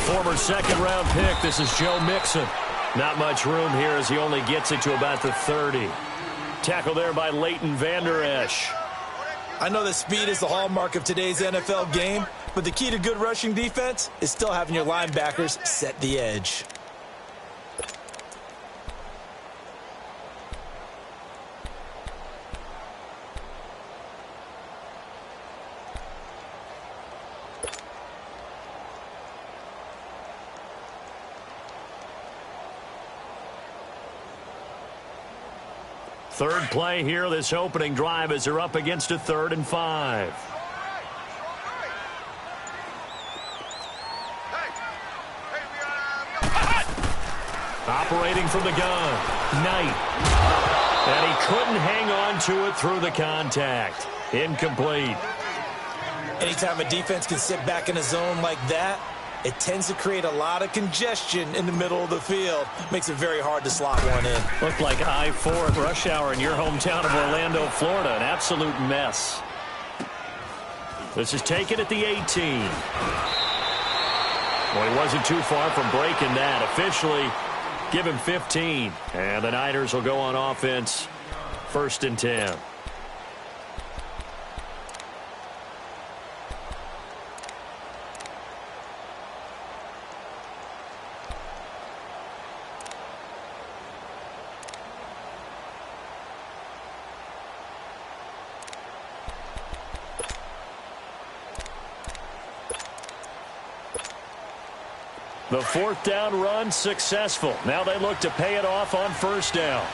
former second-round pick. This is Joe Mixon. Not much room here as he only gets it to about the 30. Tackle there by Leighton Vander Esch. I know that speed is the hallmark of today's NFL game, but the key to good rushing defense is still having your linebackers set the edge. Third play here, this opening drive as they're up against a 3rd and 5. Operating from the gun, Knight. And he couldn't hang on to it through the contact. Incomplete. Anytime a defense can sit back in a zone like that, it tends to create a lot of congestion in the middle of the field. Makes it very hard to slot one in. Looked like I-4 at rush hour in your hometown of Orlando, Florida. An absolute mess. This is taken at the 18. Well, he wasn't too far from breaking that. Officially, give him 15. And the Niners will go on offense. 1st and 10. The 4th down run successful. Now they look to pay it off on 1st down.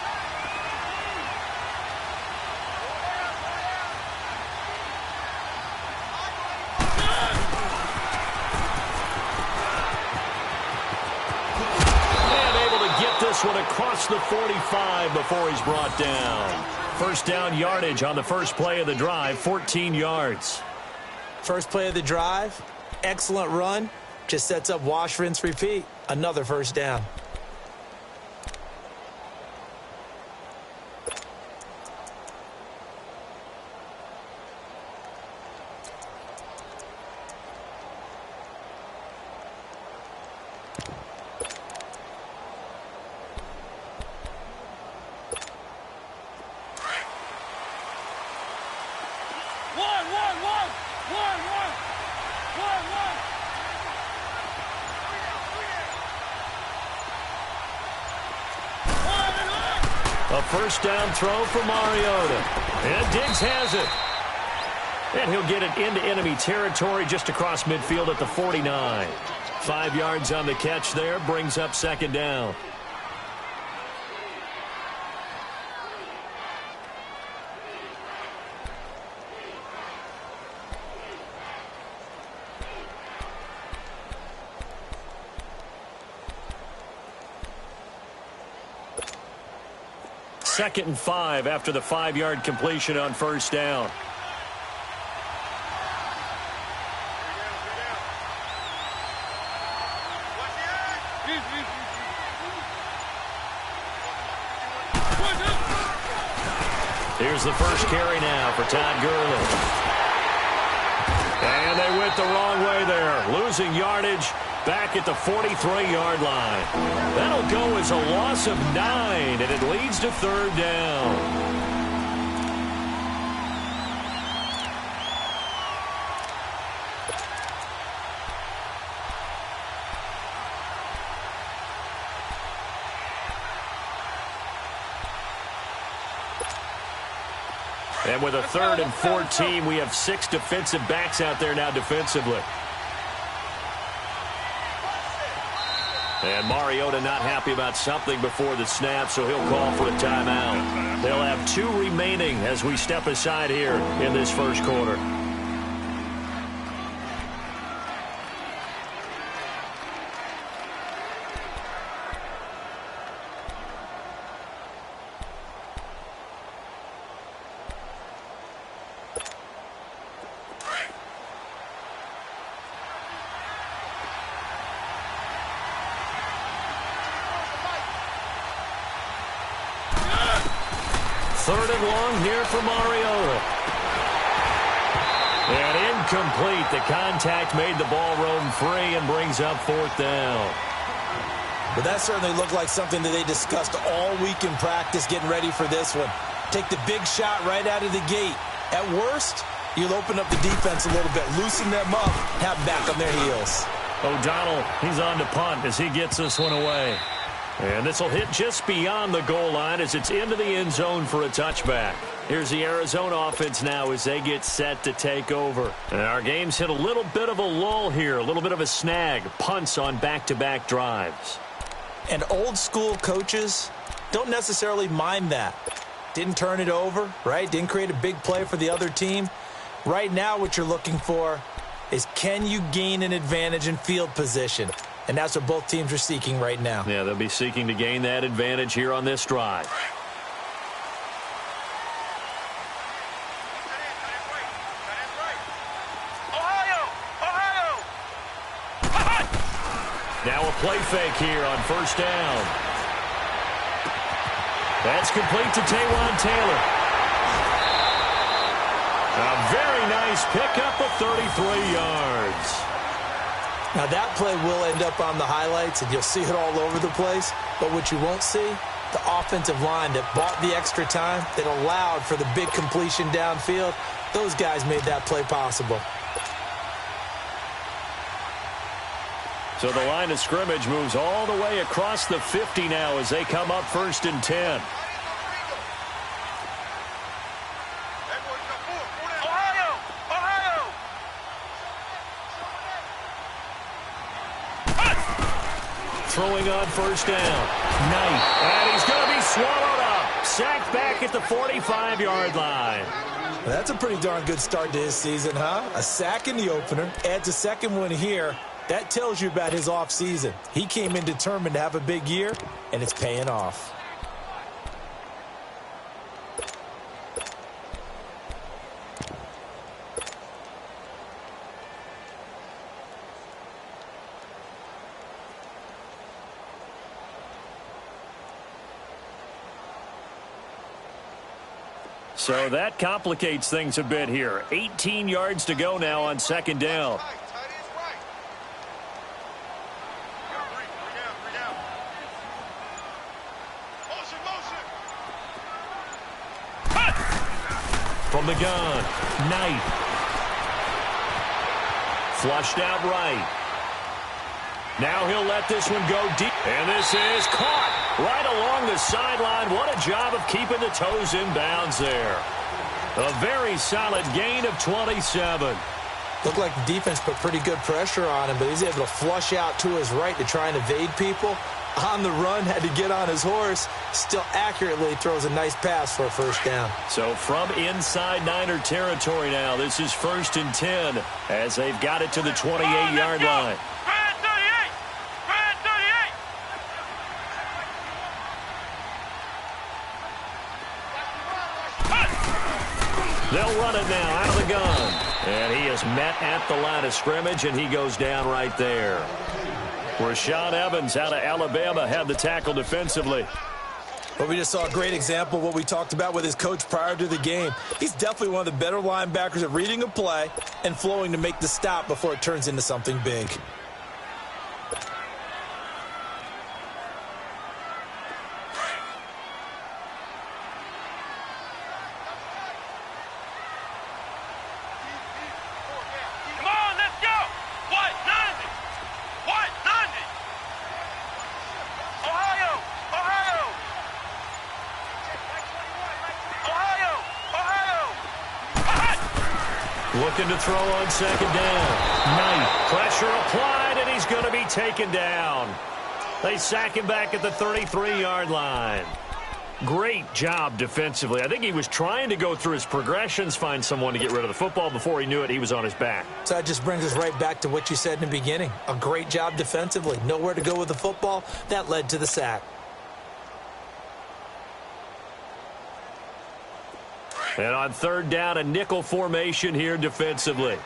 And able to get this one across the 45 before he's brought down. 1st down yardage on the first play of the drive, 14 yards. First play of the drive, excellent run. Just sets up wash, rinse, repeat. Another 1st down. A 1st down throw for Mariota. And Diggs has it. And he'll get it into enemy territory just across midfield at the 49. 5 yards on the catch there, brings up 2nd down. Second and 5 after the 5-yard completion on 1st down. Here's the first carry now for Todd Gurley. And they went the wrong way there, losing yardage back at the 43-yard line. That'll go as a loss of 9, and it leads to 3rd down. And with a 3rd and 14, we have 6 defensive backs out there now defensively. And Mariota not happy about something before the snap, so he'll call for a timeout. They'll have 2 remaining as we step aside here in this 1st quarter. incomplete. The contact made the ball roam free and brings up 4th down. But that certainly looked like something that they discussed all week in practice getting ready for this one. Take the big shot right out of the gate. At worst, you'll open up the defense a little bit, loosen them up, have them back on their heels. O'Donnell, he's on to punt as he gets this one away. And this will hit just beyond the goal line as it's into the end zone for a touchback. Here's the Arizona offense now as they get set to take over. And our game's hit a little bit of a lull here, a little bit of a snag. Punts on back-to-back drives. And old-school coaches don't necessarily mind that. Didn't turn it over, right? Didn't create a big play for the other team. Right now what you're looking for is can you gain an advantage in field position? And that's what both teams are seeking right now. Yeah, they'll be seeking to gain that advantage here on this drive. Now a play fake here on 1st down. That's complete to Taywan Taylor. A very nice pickup of 33 yards. Now that play will end up on the highlights, and you'll see it all over the place. But what you won't see, the offensive line that bought the extra time, that allowed for the big completion downfield, those guys made that play possible. So the line of scrimmage moves all the way across the 50 now as they come up 1st and 10. Throwing on 1st down. Knight. And he's going to be swallowed up. Sacked back at the 45-yard line. Well, that's a pretty darn good start to his season, huh? A sack in the opener. Adds a second one here. That tells you about his offseason. He came in determined to have a big year, and it's paying off. So that complicates things a bit here. 18 yards to go now on 2nd down. From the gun, Knight. Flushed out right. Now he'll let this one go deep. And this is caught right along the sideline. What a job of keeping the toes in bounds there. A very solid gain of 27. Looked like the defense put pretty good pressure on him, but he's able to flush out to his right to try and evade people. On the run, had to get on his horse. Still accurately throws a nice pass for a 1st down. So from inside Niner territory now, this is 1st and 10 as they've got it to the 28-yard line. They'll run it now out of the gun. And he is met at the line of scrimmage, and he goes down right there. Rashaan Evans out of Alabama had the tackle defensively. But we just saw a great example of what we talked about with his coach prior to the game. He's definitely one of the better linebackers at reading a play and flowing to make the stop before it turns into something big. Looking to throw on 2nd down. Knight. Pressure applied, and he's going to be taken down. They sack him back at the 33-yard line. Great job defensively. I think he was trying to go through his progressions, find someone to get rid of the football. Before he knew it, he was on his back. So that just brings us right back to what you said in the beginning. A great job defensively. Nowhere to go with the football. That led to the sack. And on 3rd down, a nickel formation here defensively.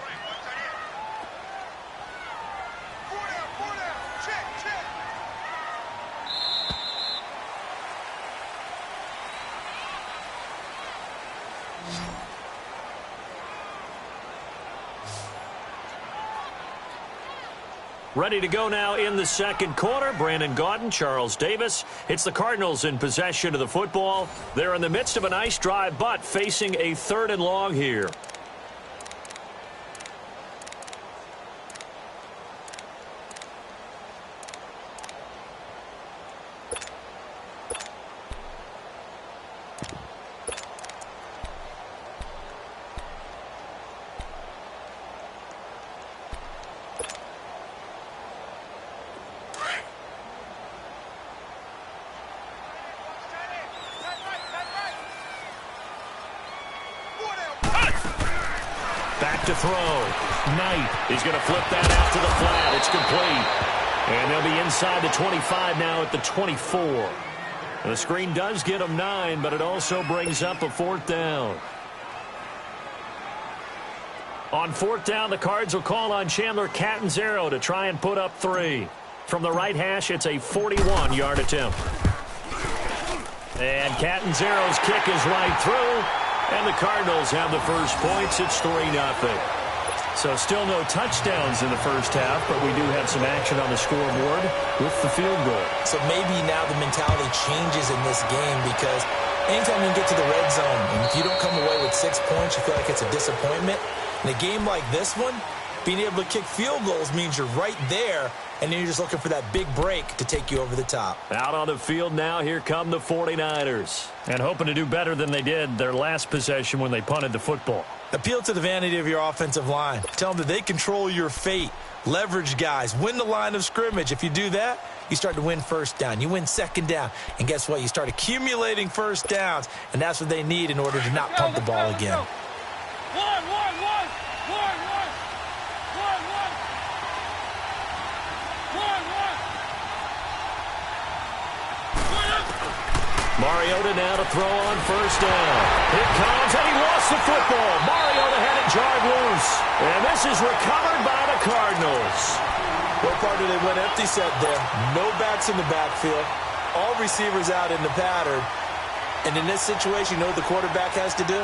Ready to go now in the second quarter. Brandon Gaudin, Charles Davis. It's the Cardinals in possession of the football. They're in the midst of a nice drive, but facing a 3rd and long here. Back to throw. Knight. He's going to flip that out to the flat. It's complete. And they'll be inside the 25 now at the 24. The screen does get them 9, but it also brings up a 4th down. On 4th down, the Cards will call on Chandler Catanzaro to try and put up 3. From the right hash, it's a 41-yard attempt. And Catanzaro's kick is right through. And the Cardinals have the first points. It's 3-0. So still no touchdowns in the first half, but we do have some action on the scoreboard with the field goal. So maybe now the mentality changes in this game because anytime you get to the red zone, and if you don't come away with 6 points, you feel like it's a disappointment. In a game like this one, being able to kick field goals means you're right there, and then you're just looking for that big break to take you over the top. Out on the field now, here come the 49ers. And hoping to do better than they did their last possession when they punted the football. Appeal to the vanity of your offensive line. Tell them that they control your fate. Leverage guys. Win the line of scrimmage. If you do that, you start to win 1st down. You win 2nd down. And guess what? You start accumulating 1st downs, and that's what they need in order to not punt the ball again. Mariota now to throw on 1st down. It comes, and he lost the football. Mariota had it jarred loose. And this is recovered by the Cardinals. What partner they went empty set there. No backs in the backfield. All receivers out in the pattern. And in this situation, you know what the quarterback has to do?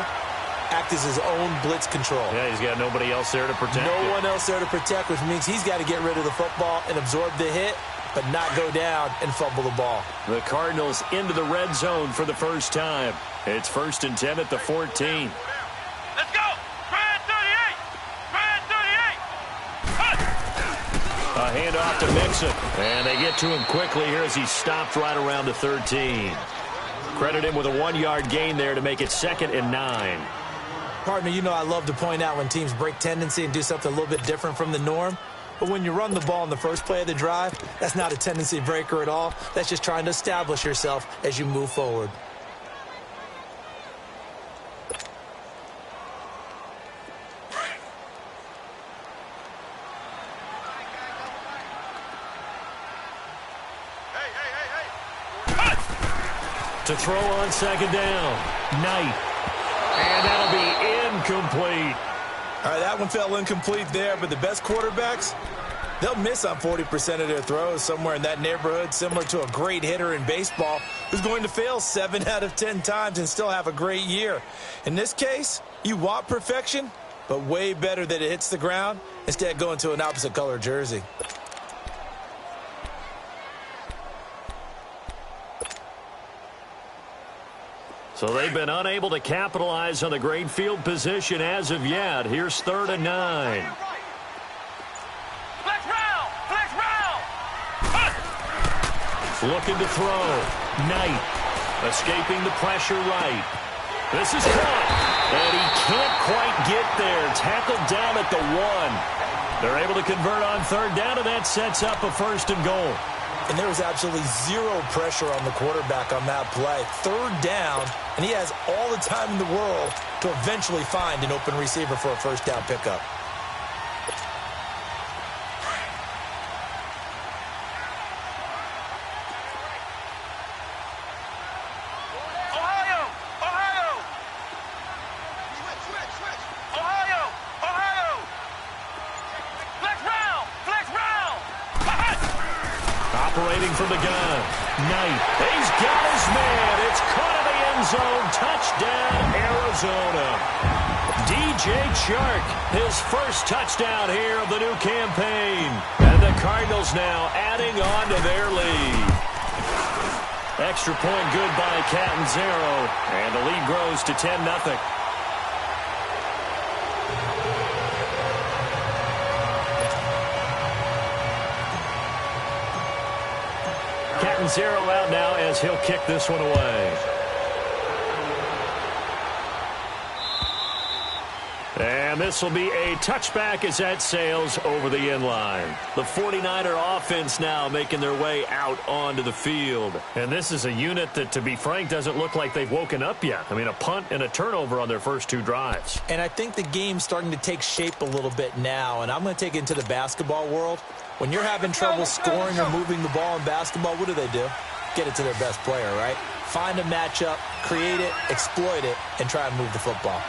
Act as his own blitz control. Yeah, he's got nobody else there to protect. No one else there to protect, which means he's got to get rid of the football and absorb the hit, but not go down and fumble the ball. The Cardinals into the red zone for the first time. It's 1st and 10 at the 14. Let's go! Brad 38! Brad 38! A handoff to Mixon. And they get to him quickly here as he stopped right around the 13. Credit him with a 1-yard gain there to make it 2nd and 9. Partner, you know I love to point out when teams break tendency and do something a little bit different from the norm. But when you run the ball in the first play of the drive, that's not a tendency breaker at all. That's just trying to establish yourself as you move forward. To throw on 2nd down. Knight. And that'll be incomplete. All right, that one fell incomplete there, but the best quarterbacks, they'll miss on 40% of their throws, somewhere in that neighborhood, similar to a great hitter in baseball who's going to fail 7 out of 10 times and still have a great year. In this case, you want perfection, but way better that it hits the ground instead of going to an opposite color jersey. So they've been unable to capitalize on the great field position as of yet. Here's 3rd and 9. Flex round! Flex round! Looking to throw. Knight escaping the pressure right. This is caught. And he can't quite get there. Tackled down at the 1. They're able to convert on 3rd down, and that sets up a 1st and goal. And there was absolutely zero pressure on the quarterback on that play. 3rd down, and he has all the time in the world to eventually find an open receiver for a 1st down pickup. Operating from the gun. Knight. He's got his man. It's caught in the end end zone. Touchdown, Arizona. DJ Chark, his first touchdown here of the new campaign. And the Cardinals now adding on to their lead. Extra point good by Catanzaro. And the lead grows to 10-0. Catanzaro out now as he'll kick this one away. And this will be a touchback as that sails over the end line. The 49er offense now making their way out onto the field. And this is a unit that, to be frank, doesn't look like they've woken up yet. I mean, a punt and a turnover on their first two drives. And I think the game's starting to take shape a little bit now. And I'm going to take it into the basketball world. When you're having trouble scoring or moving the ball in basketball, what do? Get it to their best player, right? Find a matchup, create it, exploit it, and try and move the football.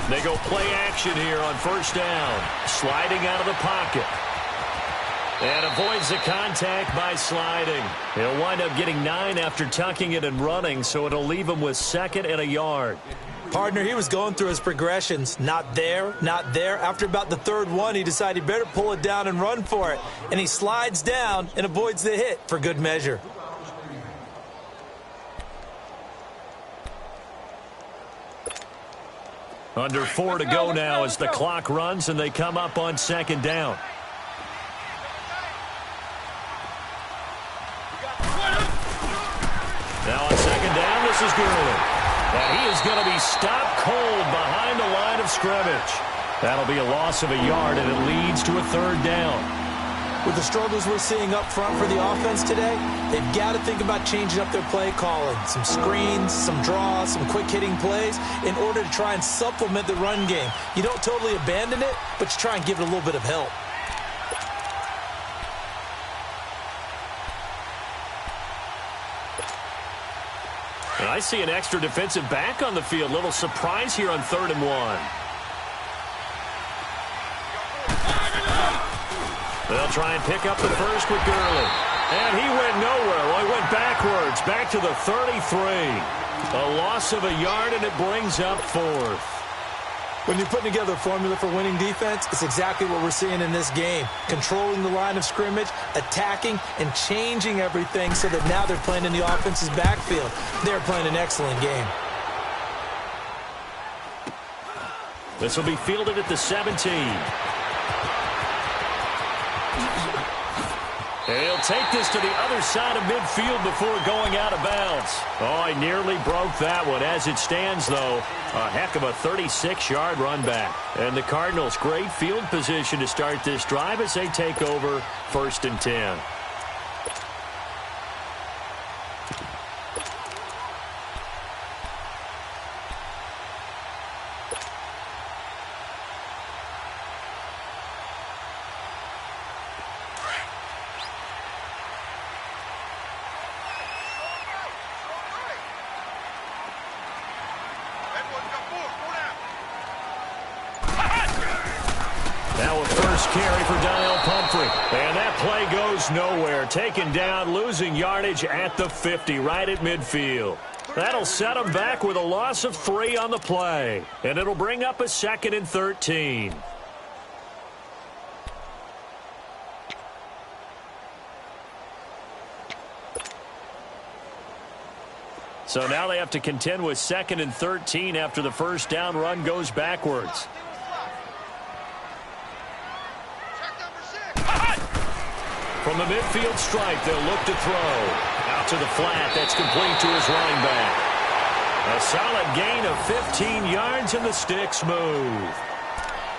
They go play action here on first down. Sliding out of the pocket. And avoids the contact by sliding. He'll wind up getting 9 after tucking it and running, so it'll leave him with 2nd and a yard. Partner, he was going through his progressions. Not there, not there. After about the third one, he decided he better pull it down and run for it. And he slides down and avoids the hit for good measure. Under 4 to go now as the clock runs and they come up on 2nd down. Now on 2nd down, this is Gurley. And he is going to be stopped cold behind the line of scrimmage. That'll be a loss of a yard, and it leads to a 3rd down. With the struggles we're seeing up front for the offense today, they've got to think about changing up their play calling. Some screens, some draws, some quick-hitting plays in order to try and supplement the run game. You don't totally abandon it, but you try and give it a little bit of help. And I see an extra defensive back on the field. Little surprise here on 3rd and 1. They'll try and pick up the first with Gurley. And he went nowhere. Well, he went backwards, back to the 33. A loss of a yard, and it brings up 4th. When you're putting together a formula for winning defense, it's exactly what we're seeing in this game. Controlling the line of scrimmage, attacking, and changing everything so that now they're playing in the offense's backfield. They're playing an excellent game. This will be fielded at the 17. He'll take this to the other side of midfield before going out of bounds. Oh, he nearly broke that one. As it stands, though, a heck of a 36-yard run back. And the Cardinals, great field position to start this drive as they take over 1st and 10. Now a first carry for Daniel Pumphrey. And that play goes nowhere. Taken down, losing yardage at the 50, right at midfield. That'll set him back with a loss of 3 on the play. And it'll bring up a 2nd and 13. So now they have to contend with 2nd and 13 after the first down run goes backwards. From the midfield stripe, they'll look to throw. Out to the flat. That's complete to his running back. A solid gain of 15 yards, and the sticks move.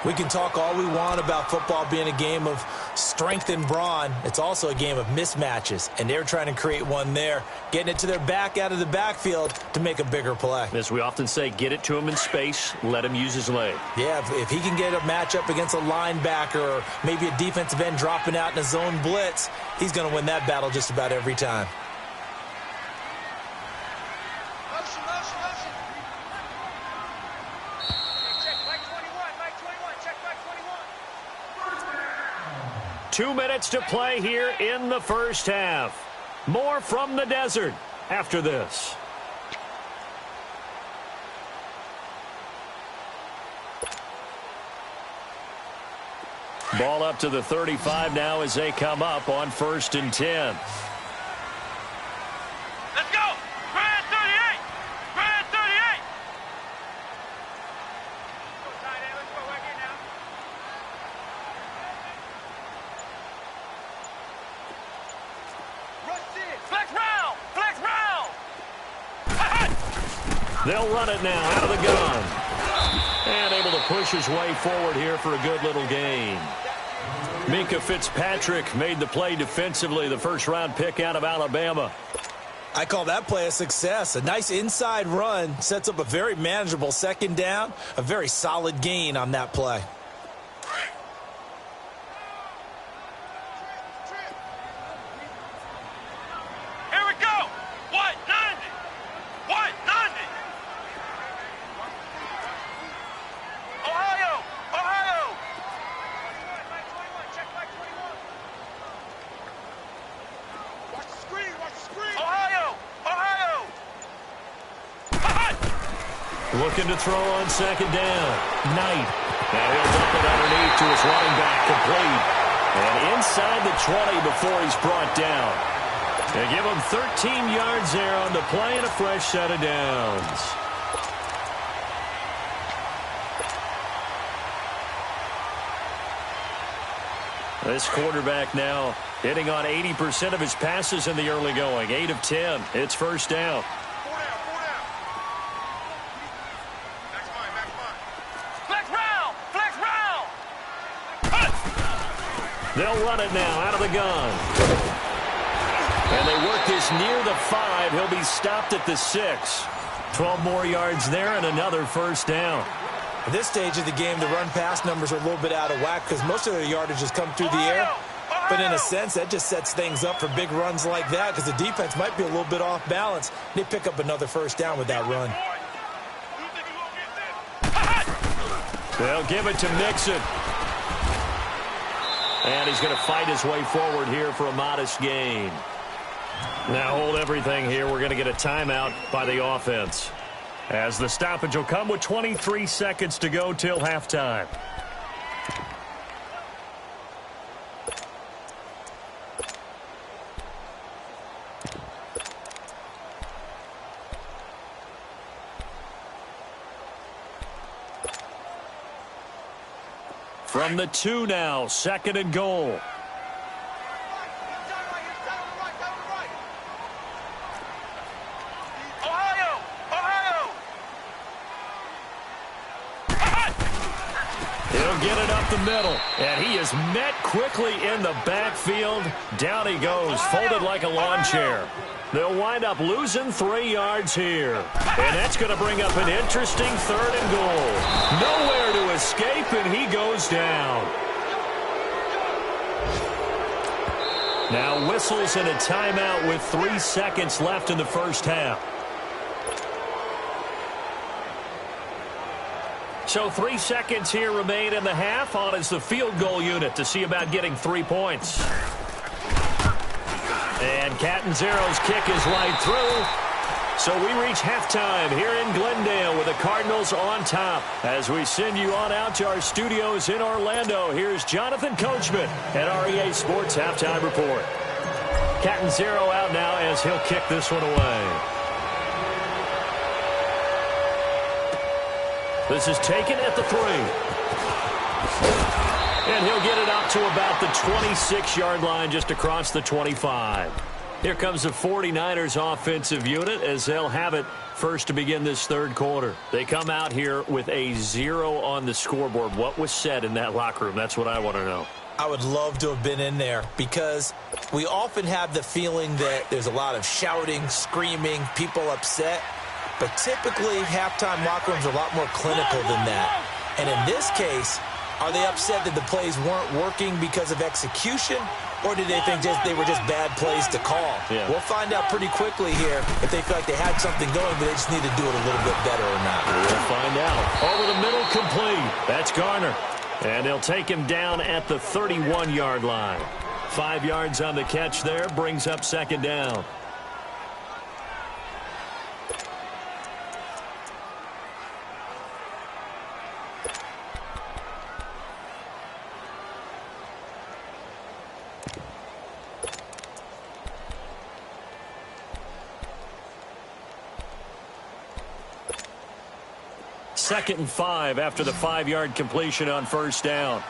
We can talk all we want about football being a game of strength and brawn. It's also a game of mismatches, and they're trying to create one there, getting it to their back out of the backfield to make a bigger play. As we often say, get it to him in space, let him use his leg. Yeah, if he can get a matchup against a linebacker or maybe a defensive end dropping out in a zone blitz, he's going to win that battle just about every time. Motion, motion, motion. Check, Mike 21, check Mike 21. 2 minutes to play here in the first half. More from the desert after this. Ball up to the 35 now as they come up on 1st and 10. Let's go! Grand 38! Grand 38! Go tight end. Let's go right here now. Rush in! Flex round! Flex round! They'll run it now out of the gun. And able to push his way forward here for a good little gain. Minkah Fitzpatrick made the play defensively, the first-round pick out of Alabama. I call that play a success. A nice inside run sets up a very manageable second down, a very solid gain on that play. Here we go! 190! 190! Ohio! Ohio! Mike 21, check Mike 21. Watch the screen, watch the screen! Ohio! Ohio! Looking to throw on second down. Knight. Now he'll dump it underneath to his running back, complete. And inside the 20 before he's brought down. They give him 13 yards there on the play and a fresh set of downs. This quarterback now hitting on 80% of his passes in the early going. 8 of 10. It's first down. 4 down, 4 down. Max mine, max mine. Flex round! Flex round! They'll run it now out of the gun. And they work this near the 5. He'll be stopped at the 6. 12 more yards there and another first down. At this stage of the game, the run-pass numbers are a little bit out of whack because most of their yardage has come through the air. But in a sense, that just sets things up for big runs like that because the defense might be a little bit off balance. They pick up another first down with that run. They'll give it to Mixon. And he's going to fight his way forward here for a modest gain. Now hold everything here. We're going to get a timeout by the offense, as the stoppage will come with 23 seconds to go till halftime. From the 2 now, 2nd and goal. Get it up the middle, and he is met quickly in the backfield. Down he goes, folded like a lawn chair. They'll wind up losing 3 yards here. And that's going to bring up an interesting 3rd and goal. Nowhere to escape, and he goes down. Now whistles and a timeout with 3 seconds left in the first half. So 3 seconds here remain in the half. On is the field goal unit to see about getting 3 points. And Catanzaro's kick is right through. So we reach halftime here in Glendale with the Cardinals on top. As we send you on out to our studios in Orlando, here's Jonathan Coachman at REA Sports Halftime Report. Catanzaro out now as he'll kick this one away. This is taken at the 3. And he'll get it up to about the 26-yard line, just across the 25. Here comes the 49ers offensive unit as they'll have it first to begin this 3rd quarter. They come out here with a 0 on the scoreboard. What was said in that locker room? That's what I want to know. I would love to have been in there because we often have the feeling that there's a lot of shouting, screaming, people upset. But typically, halftime locker rooms are a lot more clinical than that. And in this case, are they upset that the plays weren't working because of execution? Or did they think they were just bad plays to call? Yeah. We'll find out pretty quickly here if they feel like they had something going, but they just need to do it a little bit better or not. We'll find out. Over the middle, complete. That's Garner. And they'll take him down at the 31-yard line. 5 yards on the catch there, brings up second down. Second and 5 after the 5-yard completion on first down.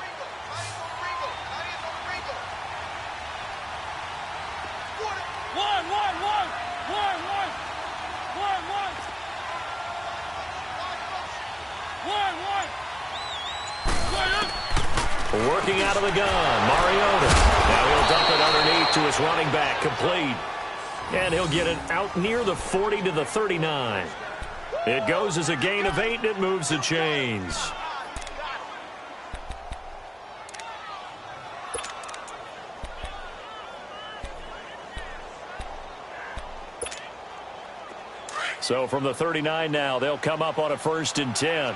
Working out of the gun, Mariota. Now he'll dump it underneath to his running back, complete. And he'll get it out near the 40 to the 39. It goes as a gain of 8, and it moves the chains. So from the 39 now, they'll come up on a 1st and 10.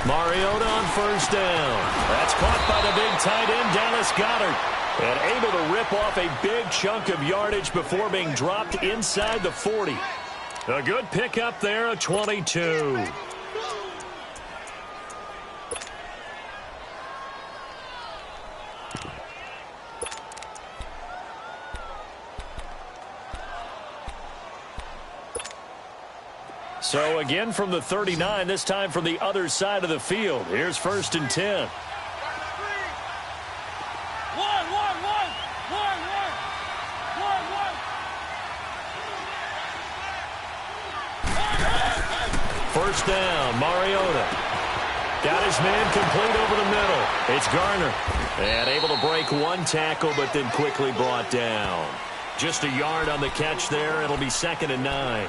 Mariota on first down. That's caught by the big tight end, Dallas Goedert. And able to rip off a big chunk of yardage before being dropped inside the 40. A good pickup there, a 22. So again from the 39, this time from the other side of the field. Here's 1st and 10. First down, Mariota. Got his man complete over the middle. It's Garner. And able to break one tackle, but then quickly brought down. Just a yard on the catch there. It'll be 2nd and 9.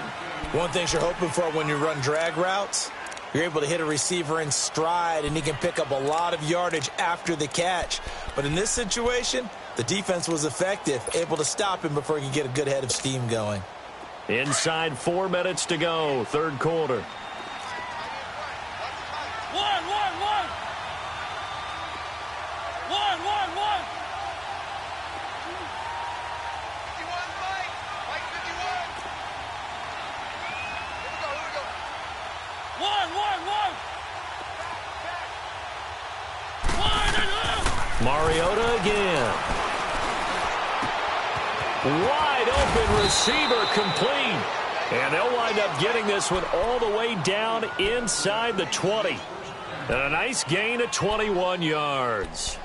One thing you're hoping for when you run drag routes, you're able to hit a receiver in stride, and he can pick up a lot of yardage after the catch. But in this situation, the defense was effective, able to stop him before he could get a good head of steam going. Inside 4 minutes to go, 3rd quarter. Mariota again. Wide open receiver, complete. And they'll wind up getting this one all the way down inside the 20. And a nice gain of 21 yards.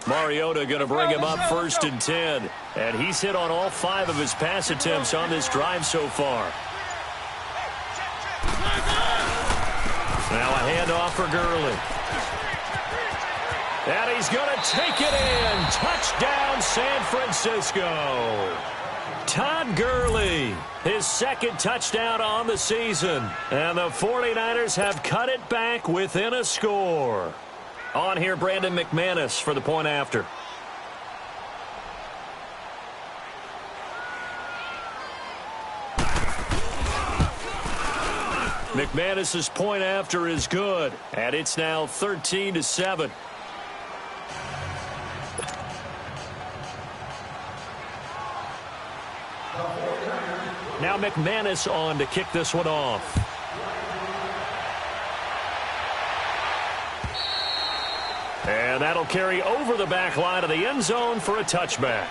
Mariota going to bring him up 1st and 10. And he's hit on all 5 of his pass attempts on this drive so far. Now a handoff for Gurley. And he's going to take it in. Touchdown, San Francisco. Todd Gurley, his 2nd touchdown on the season. And the 49ers have cut it back within a score. On here, Brandon McManus for the point after. McManus's point after is good, and it's now 13-7. Now McManus on to kick this one off. And that'll carry over the back line of the end zone for a touchback.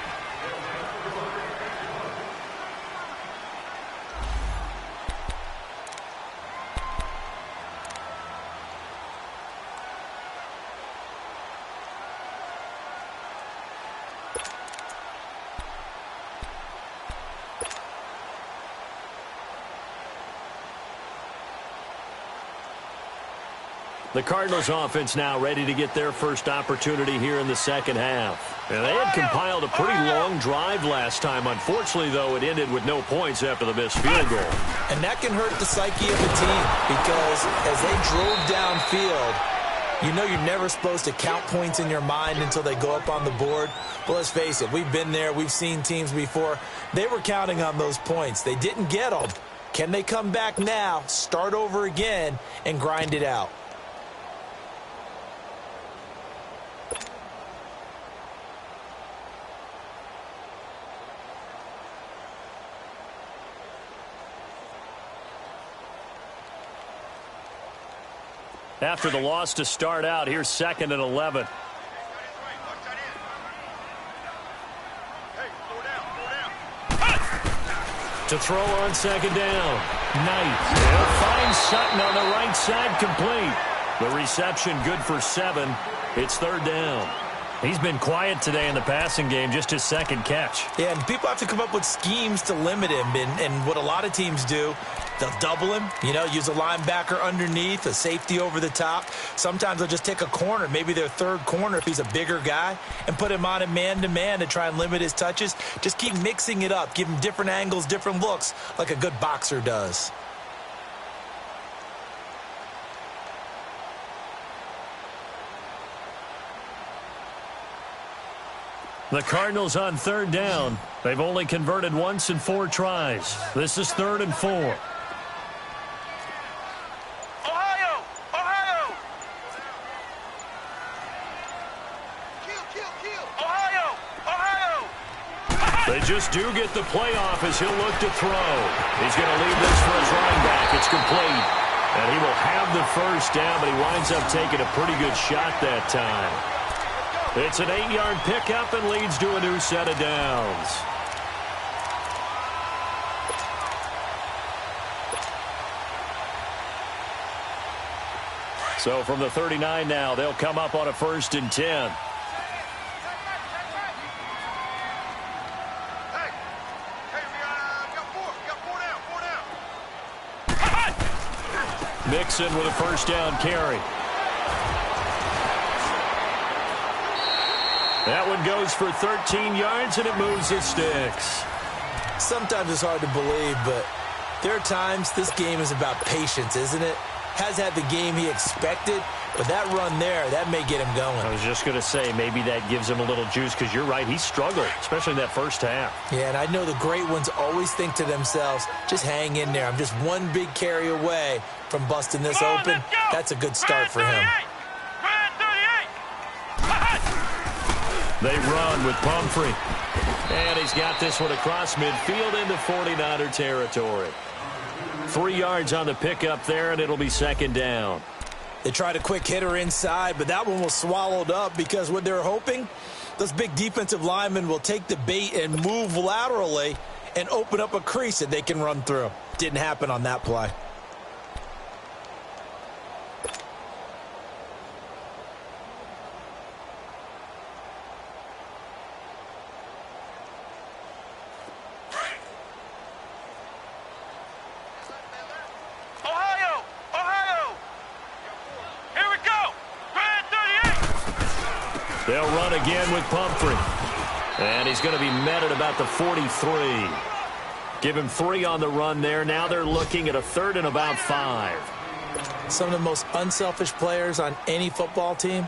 The Cardinals offense now ready to get their first opportunity here in the second half. And they had compiled a pretty long drive last time. Unfortunately, though, it ended with no points after the missed field goal. And that can hurt the psyche of the team because as they drove downfield, you know you're never supposed to count points in your mind until they go up on the board. But let's face it, we've been there. We've seen teams before. They were counting on those points. They didn't get them. Can they come back now, start over again, and grind it out? After the loss to start out, here's 2nd and 11. To throw on 2nd down. Knight. They'll find Sutton on the right side, complete. The reception good for 7. It's 3rd down. He's been quiet today in the passing game, just his 2nd catch. Yeah, and people have to come up with schemes to limit him. And what a lot of teams do, they'll double him, use a linebacker underneath, a safety over the top. Sometimes they'll just take a corner, maybe their 3rd corner if he's a bigger guy, and put him on a man-to-man to try and limit his touches. Just keep mixing it up, give him different angles, different looks, like a good boxer does. The Cardinals on 3rd down. They've only converted once in 4 tries. This is 3rd and 4. Ohio! Ohio! Ohio! Ohio! They just do get the playoff as he'll look to throw. He's going to leave this for his running back. It's complete. And he will have the first down, but he winds up taking a pretty good shot that time. It's an 8-yard pickup and leads to a new set of downs. So from the 39 now, they'll come up on a 1st and 10. Mixon with a 1st down carry. That one goes for 13 yards, and it moves his sticks. Sometimes it's hard to believe, but there are times this game is about patience, isn't it? Has had the game he expected, but that run there, that may get him going. I was just going to say, maybe that gives him a little juice, because you're right, he struggled, especially in that first half. Yeah, and I know the great ones always think to themselves, just hang in there. I'm just one big carry away from busting this open. That's a good start for him. They run with Pumphrey. And he's got this one across midfield into 49er territory. 3 yards on the pickup there, and it'll be 2nd down. They tried a quick hitter inside, but that one was swallowed up because what they're hoping, those big defensive linemen will take the bait and move laterally and open up a crease that they can run through. Didn't happen on that play. They'll run again with Pumphrey. And he's going to be met at about the 43. Give him 3 on the run there. Now they're looking at a 3rd and about 5. Some of the most unselfish players on any football team,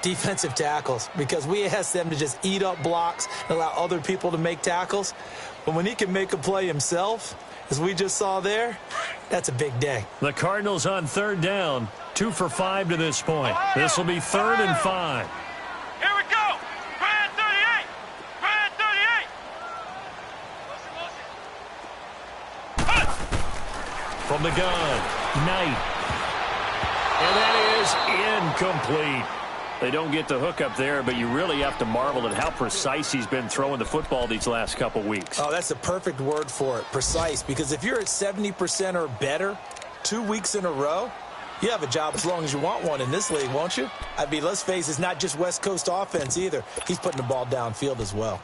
defensive tackles, because we ask them to just eat up blocks and allow other people to make tackles. But when he can make a play himself, as we just saw there, that's a big day. The Cardinals on 3rd down, 2 for 5 to this point. This will be 3rd and 5. Here we go! Grand 38! Grand 38! From the gun, Knight. And that is incomplete. They don't get the hook up there, but you really have to marvel at how precise he's been throwing the football these last couple weeks. Oh, that's the perfect word for it, precise. Because if you're at 70% or better 2 weeks in a row, you have a job as long as you want one in this league, won't you? I mean, let's face it, it's not just West Coast offense either. He's putting the ball downfield as well.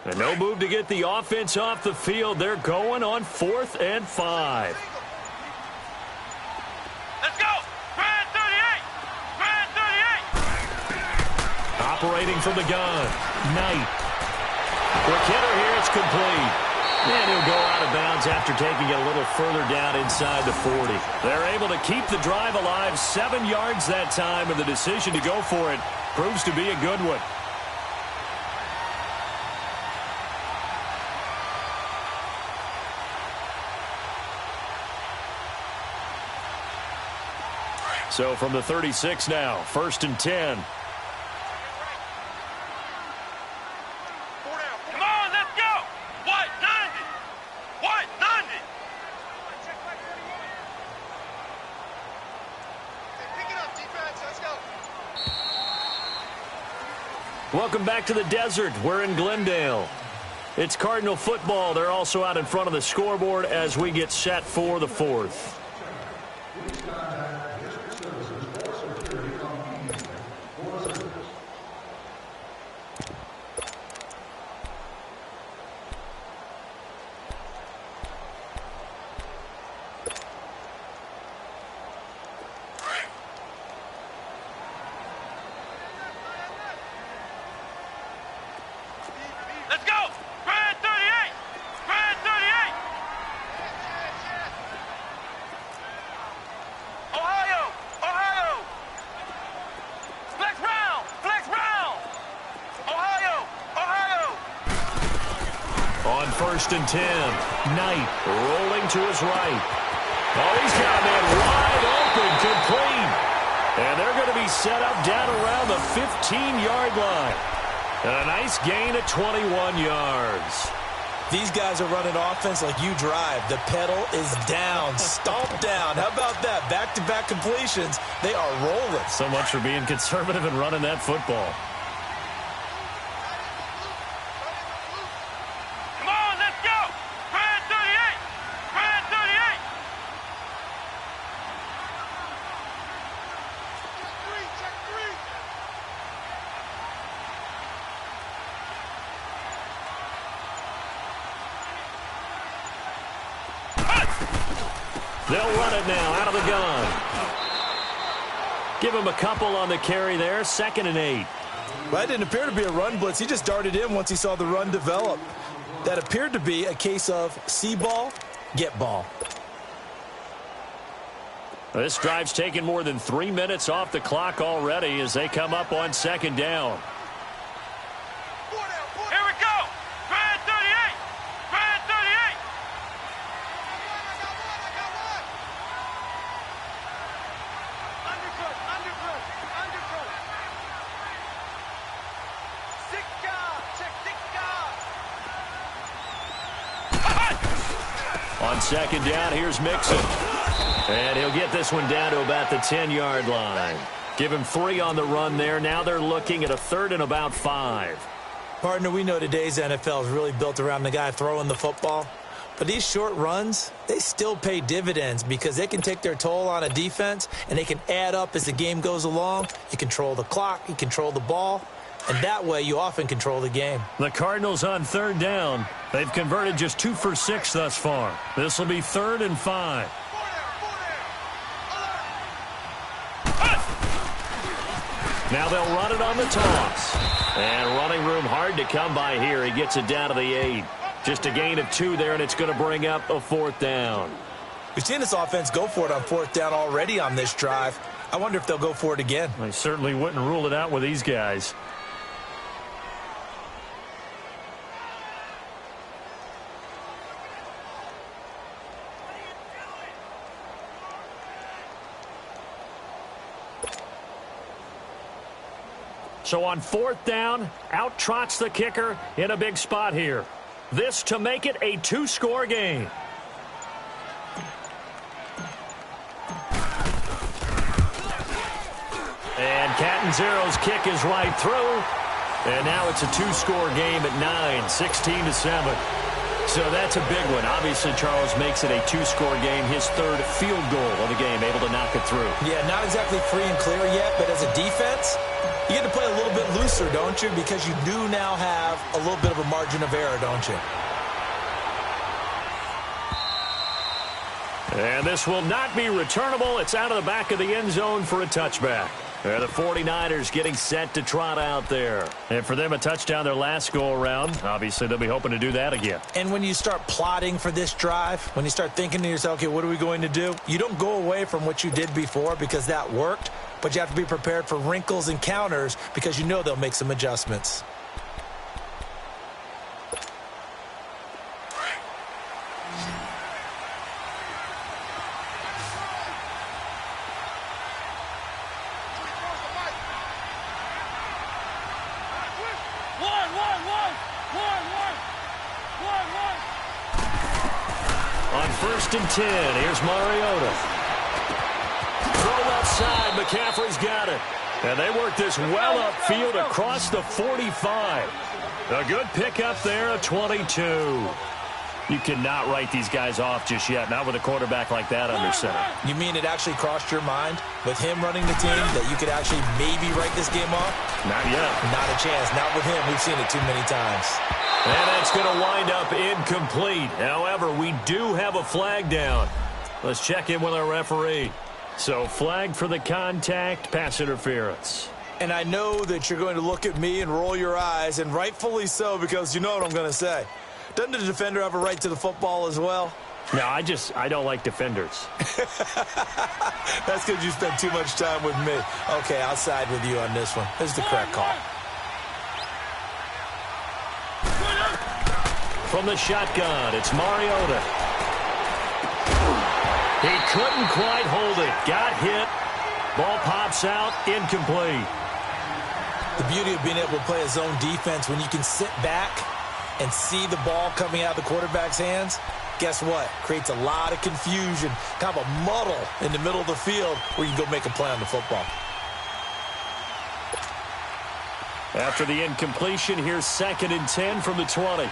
And no move to get the offense off the field. They're going on 4th and 5. Let's go! Grand 38! Grand 38! Operating from the gun. Knight. Quick hitter here. It's complete. And he'll go out of bounds after taking it a little further down inside the 40. They're able to keep the drive alive. 7 yards that time, and the decision to go for it proves to be a good one. So from the 36 now, 1st and 10. Come on, let's go! White 90! White 90! Pick it up, defense. Let's go. Welcome back to the desert. We're in Glendale. It's Cardinal football. They're also out in front of the scoreboard as we get set for the 4th. Let's go! Grand 38! Grand 38! Ohio! Ohio! Flex round! Flex round! Ohio! Ohio! On 1st and 10, Knight rolling to his right. Oh, he's got a man wide open, complete. And they're going to be set up down around the 15-yard line. And a nice gain of 21 yards. These guys are running offense like you drive. The pedal is down, stomp down. How about that? Back-to-back completions. They are rolling. So much for being conservative and running that football. Come on, let's go! Grand 38! Grand 38! Check three! They'll run it now out of the gun. Give him a couple on the carry there. 2nd and 8. Well, that didn't appear to be a run blitz. He just darted in once he saw the run develop. That appeared to be a case of see ball, get ball. This drive's taken more than 3 minutes off the clock already as they come up on 2nd down. Here we go! Grand 38! Grand 38! Undercut! Undercut! Undercut! Sika! Check Sika! On 2nd down, here's Mixon. And he'll get this one down to about the 10-yard line. Give him 3 on the run there. Now they're looking at a 3rd and about 5. Partner, we know today's NFL is really built around the guy throwing the football. But these short runs, they still pay dividends because they can take their toll on a defense and they can add up as the game goes along. You control the clock, you control the ball, and that way you often control the game. The Cardinals on 3rd down. They've converted just 2 for 6 thus far. This will be 3rd and 5. Now they'll run it on the toss. And running room hard to come by here. He gets it down to the 8. Just a gain of 2 there, and it's going to bring up a 4th down. We've seen this offense go for it on 4th down already on this drive. I wonder if they'll go for it again. I certainly wouldn't rule it out with these guys. So on 4th down, out trots the kicker in a big spot here. This to make it a 2-score game. And Catanzero's kick is right through. And now it's a 2-score game at 9, 16-7. So that's a big one. Obviously, Charles makes it a two-score game, his third field goal of the game, able to knock it through. Yeah, not exactly free and clear yet, but as a defense, you get to play a little bit looser, don't you? Because you do now have a little bit of a margin of error, don't you? And this will not be returnable. It's out of the back of the end zone for a touchback. The 49ers getting set to trot out there. And for them, a touchdown their last go-around. Obviously, they'll be hoping to do that again. And when you start plotting for this drive, when you start thinking to yourself, okay, what are we going to do? You don't go away from what you did before because that worked, but you have to be prepared for wrinkles and counters because you know they'll make some adjustments. On 1st and 10, here's Mariota. Throw left side, McCaffrey's got it. And they work this well upfield across the 45. A good pickup there, a 22. You cannot write these guys off just yet, not with a quarterback like that under center. You mean it actually crossed your mind with him running the team that you could actually maybe write this game off? Not yet. Not a chance. Not with him. We've seen it too many times. And that's going to wind up incomplete. However, we do have a flag down. Let's check in with our referee. So, flag for the contact, pass interference. And I know that you're going to look at me and roll your eyes, and rightfully so, because you know what I'm going to say. Doesn't the defender have a right to the football as well? No, I don't like defenders. That's because you spent too much time with me. Okay, I'll side with you on this one. This is the correct call. From the shotgun, it's Mariota. He couldn't quite hold it. Got hit. Ball pops out. Incomplete. The beauty of being able to play a zone defense when you can sit back and see the ball coming out of the quarterback's hands, guess what? Creates a lot of confusion, kind of a muddle in the middle of the field where you can go make a play on the football. After the incompletion, here's 2nd and 10 from the 20.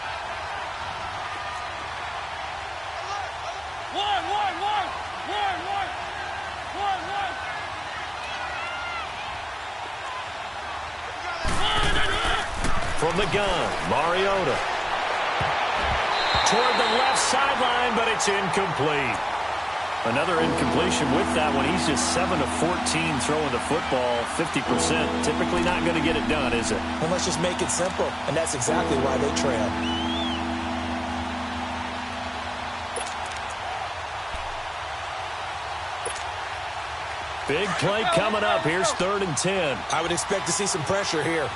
From the gun, Mariota. Toward the left sideline, but it's incomplete. Another incompletion with that one. He's just 7 of 14 throwing the football, 50%. Typically not going to get it done, is it? Well, let's just make it simple, and that's exactly why they trail. Big play coming up. Here's 3rd and 10. I would expect to see some pressure here.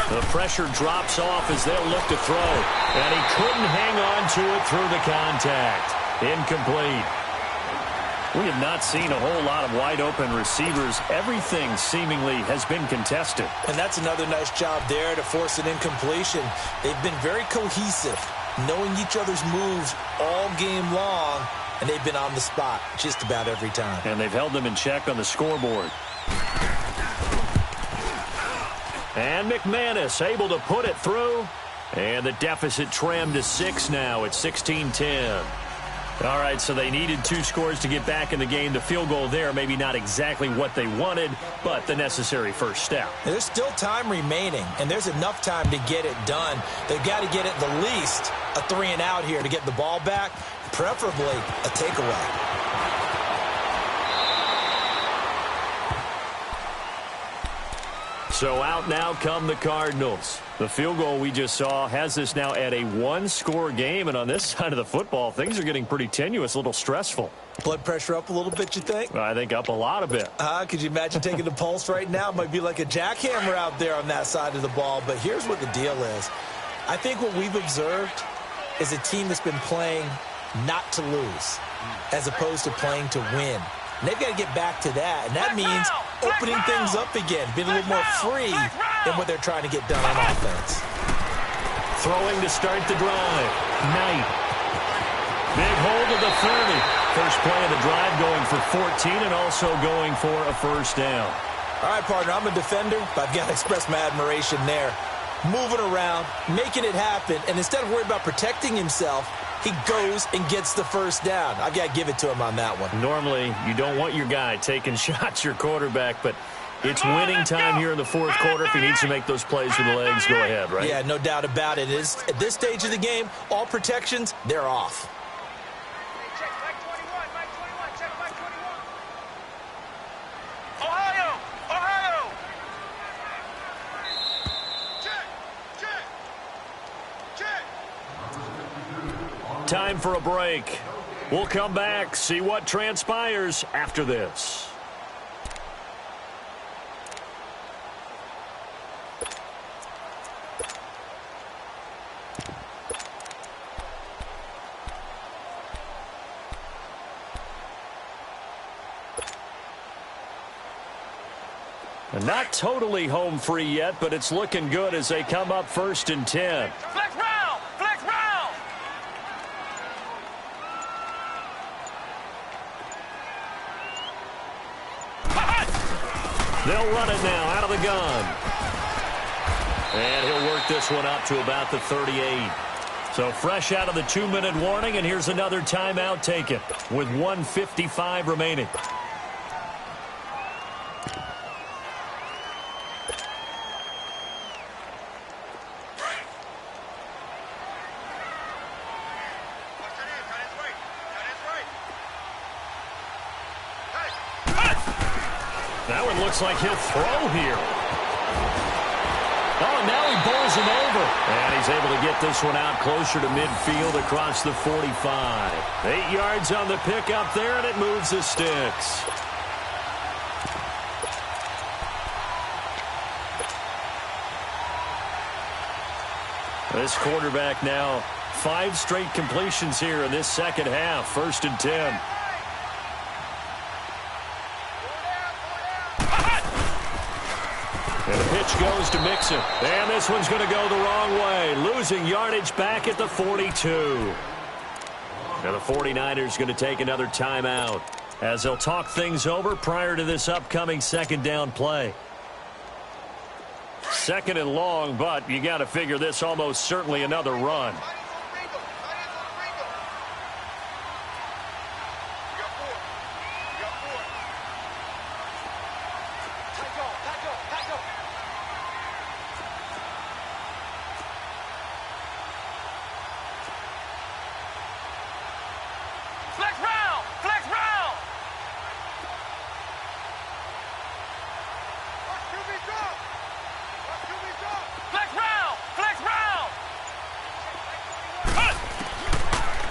The pressure drops off as they'll look to throw. And he couldn't hang on to it through the contact. Incomplete. We have not seen a whole lot of wide-open receivers. Everything seemingly has been contested. And that's another nice job there to force an incompletion. They've been very cohesive, knowing each other's moves all game long, and they've been on the spot just about every time. And they've held them in check on the scoreboard. And McManus able to put it through. And the deficit trimmed to 6 now. It's 16-10. All right, so they needed 2 scores to get back in the game. The field goal there, maybe not exactly what they wanted, but the necessary first step. There's still time remaining, and there's enough time to get it done. They've got to get at the least a 3-and-out here to get the ball back, preferably a takeaway. So out now come the Cardinals. The field goal we just saw has this now at a 1-score game, and on this side of the football, things are getting pretty tenuous, a little stressful. Blood pressure up a little bit, you think? I think up a lot of it. Could you imagine taking the pulse right now? It might be like a jackhammer out there on that side of the ball, but here's what the deal is. I think what we've observed is a team that's been playing not to lose as opposed to playing to win. And they've got to get back to that, and that means opening things up again, being a little more free than what they're trying to get done on offense. Throwing to start the drive. Knight. Big hold of the 30. First play of the drive going for 14 and also going for a first down. All right, partner, I'm a defender, but I've got to express my admiration there. Moving around, making it happen, and instead of worrying about protecting himself, he goes and gets the first down. I've got to give it to him on that one. Normally, you don't want your guy taking shots, your quarterback, but it's winning time here in the fourth quarter. If he needs to make those plays with the legs, go ahead, right? Yeah, no doubt about it. At this stage of the game, all protections, they're off. Check back 21, back 21, check back 21. Ohio! Ohio! Check! Time for a break. We'll come back, see what transpires after this. Not totally home free yet, but it's looking good as they come up 1st and 10. Flex round! Flex round! They'll run it now out of the gun. And he'll work this one up to about the 38. So fresh out of the 2-minute warning, and here's another timeout taken with 1:55 remaining. That one looks like he'll throw here. Oh, now he bowls him over. And he's able to get this one out closer to midfield across the 45. 8 yards on the pickup there, and it moves the sticks. This quarterback now 5 straight completions here in this second half. 1st and 10. And the pitch goes to Mixon. And this one's going to go the wrong way. Losing yardage back at the 42. Now the 49ers going to take another timeout as they'll talk things over prior to this upcoming second down play. 2nd and long, but you got to figure this almost certainly another run.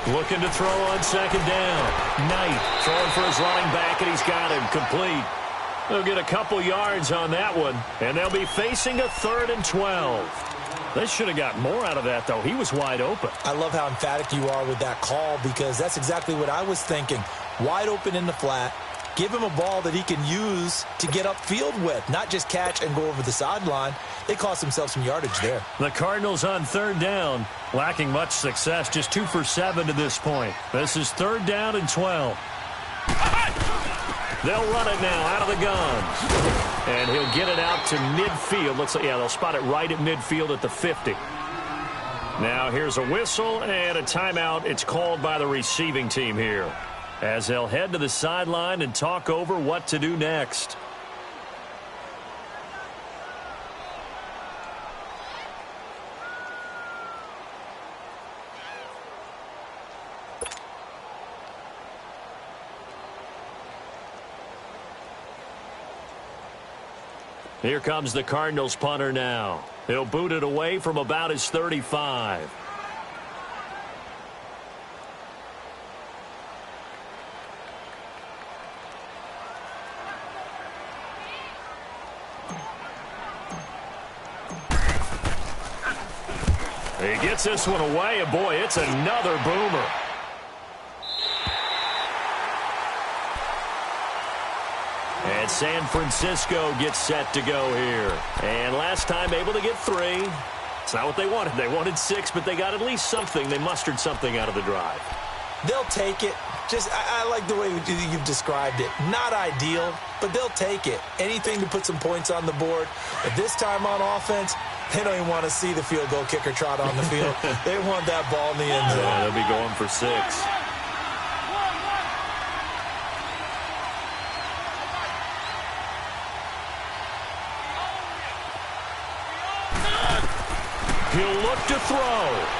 Looking to throw on 2nd down. Knight throwing for his running back, and he's got him complete. They'll get a couple yards on that one, and they'll be facing a 3rd and 12. They should have got more out of that, though. He was wide open. I love how emphatic you are with that call, because that's exactly what I was thinking. Wide open in the flat. Give him a ball that he can use to get upfield with, not just catch and go over the sideline. They cost themselves some yardage there. The Cardinals on 3rd down, lacking much success, just 2 for 7 to this point. This is 3rd down and 12. They'll run it now out of the gun. And he'll get it out to midfield. Looks like, yeah, they'll spot it right at midfield at the 50. Now here's a whistle and a timeout. It's called by the receiving team here, as they'll head to the sideline and talk over what to do next. Here comes the Cardinals punter now. He'll boot it away from about his 35. He gets this one away, and boy, it's another boomer. And San Francisco gets set to go here. And last time able to get 3. It's not what they wanted. They wanted 6, but they got at least something. They mustered something out of the drive. They'll take it. I like the way you've described it. Not ideal, but they'll take it. Anything to put some points on the board. But this time on offense, they don't even want to see the field goal kicker trot on the field. They want that ball in the end zone. Yeah, they'll be going for 6. He'll look to throw.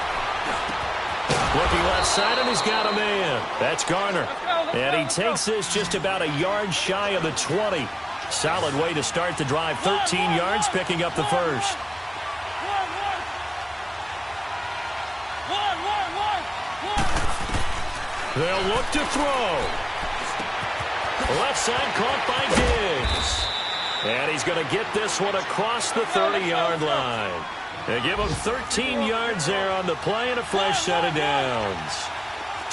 Looking left side, and he's got a man. That's Garner. And he takes this just about a yard shy of the 20. Solid way to start the drive. 13 yards, picking up the first. They'll look to throw. Left side caught by Diggs. And he's going to get this one across the 30-yard line. They give him 13 yards there on the play and a fresh set of downs.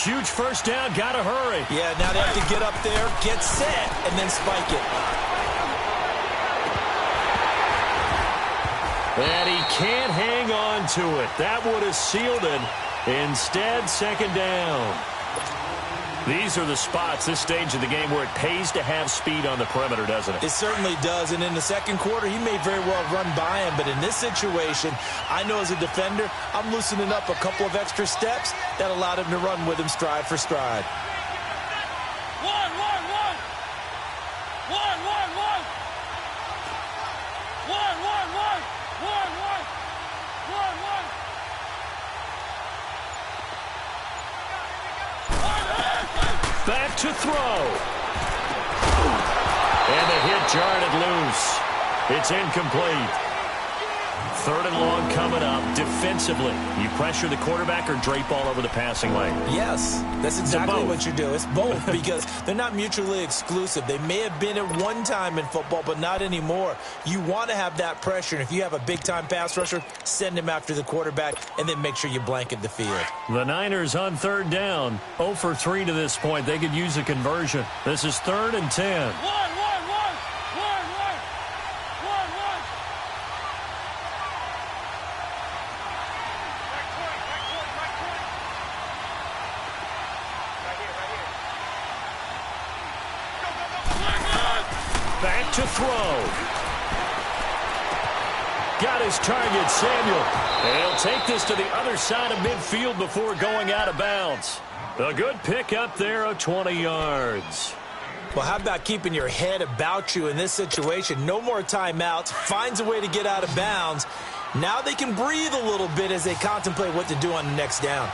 Huge first down, got to hurry. Yeah, now they have to get up there, get set, and then spike it. And he can't hang on to it. That would have sealed it. Instead, second down. These are the spots, this stage of the game, where it pays to have speed on the perimeter, doesn't it? It certainly does, and in the second quarter, he may very well run by him, but in this situation, I know as a defender, I'm loosening up a couple of extra steps that allowed him to run with him stride for stride. Back to throw. And the hit jarred it loose. It's incomplete. Third and long coming up. Defensively, you pressure the quarterback or drape all over the passing lane? Yes, that's exactly what you do. It's both because they're not mutually exclusive. They may have been at one time in football, but not anymore. You want to have that pressure, and if you have a big-time pass rusher, send him after the quarterback, and then make sure you blanket the field. The Niners on third down. 0 for 3 to this point. They could use a conversion. This is 3rd and 10. Back to throw. Got his target, Samuel. And he'll take this to the other side of midfield before going out of bounds. A good pick up there of 20 yards. Well, how about keeping your head about you in this situation? No more timeouts. Finds a way to get out of bounds. Now they can breathe a little bit as they contemplate what to do on the next down.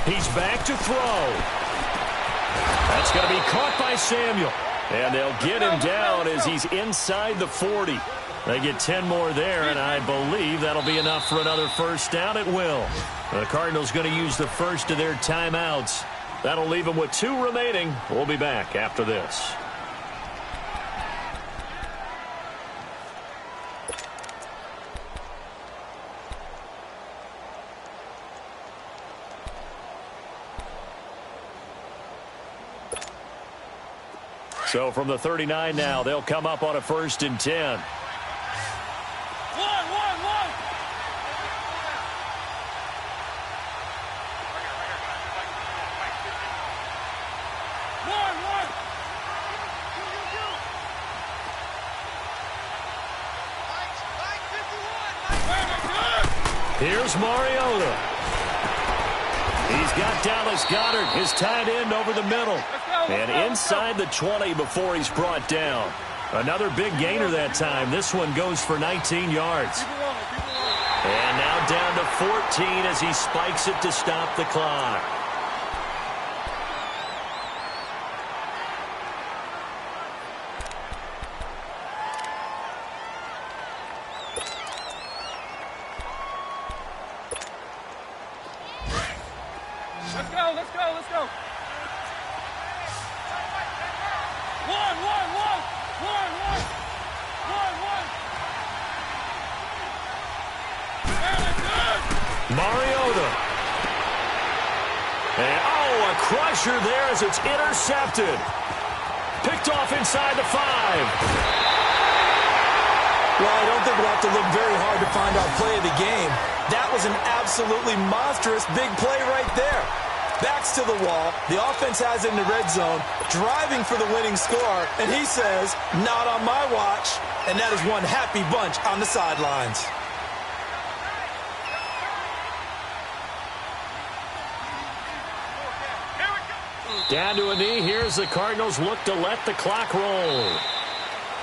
He's back to throw. That's going to be caught by Samuel. And they'll get him down as he's inside the 40. They get 10 more there, and I believe that'll be enough for another first down. It will. The Cardinals going to use the first of their timeouts. That'll leave them with 2 remaining. We'll be back after this. So from the 39 now, they'll come up on a 1st and 10. Here's Mariota. He's got Dallas Goedert, his tight end, over the middle. And inside the 20 before he's brought down. Another big gainer that time. This one goes for 19 yards. And now down to 14 as he spikes it to stop the clock. Let's go. Mariota. And, a crusher there as it's intercepted. Picked Picked off inside the 5. Well, I don't think we'll have to look very hard to find our play of the game. That was an absolutely monstrous big play right there. Backs to the wall. The offense has it in the red zone, driving for the winning score, and he says, not on my watch. And that is one happy bunch on the sidelines. Down to a knee. Here's the Cardinals look to let the clock roll.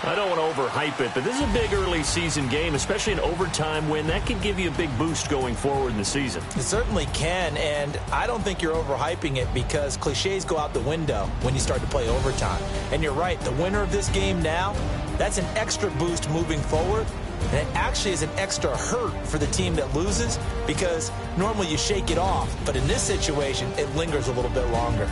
I don't want to overhype it, but this is a big early season game, especially an overtime win. That could give you a big boost going forward in the season. It certainly can, and I don't think you're overhyping it because cliches go out the window when you start to play overtime. And you're right, the winner of this game now, that's an extra boost moving forward. And it actually is an extra hurt for the team that loses because normally you shake it off. But in this situation, it lingers a little bit longer.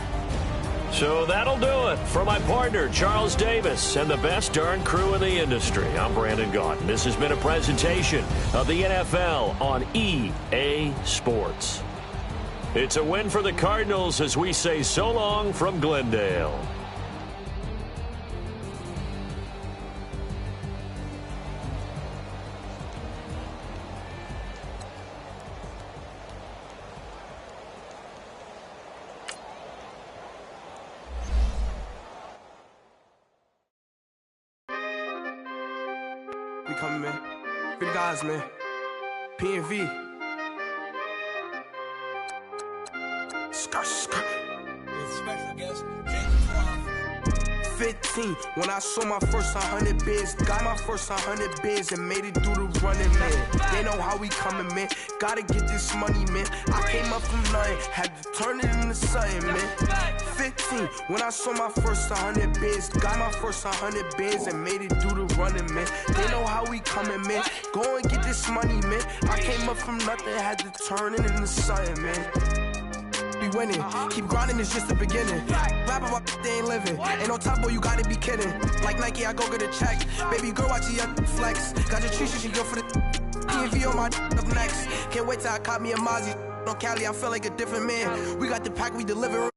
So that'll do it. For my partner, Charles Davis, and the best darn crew in the industry, I'm Brandon Gaudin. This has been a presentation of the NFL on EA Sports. It's a win for the Cardinals as we say so long from Glendale. We coming, man. Free the guys, man. PNV. Skirt. Special guest, 15, when I saw my first 100 bids, got my first 100 bids and made it through the running, man. They know how we coming, man. Gotta get this money, man. I came up from nothing, had to turn it into something, man. 15, when I saw my first 100 bids, got my first 100 bids and made it through the running, man. They know how we coming, man. Go and get this money, man. I came up from nothing, had to turn it into something, man. Be winning, keep grinding, it's just the beginning. Rap about they ain't living. Ain't no top boy, you gotta be kidding. Like Nike, I go get a check. Baby girl, watch your flex. Got your tree, she go for the PNV on my up next. Can't wait till I caught me a Mozzie. On Cali, I feel like a different man. We got the pack, we deliver.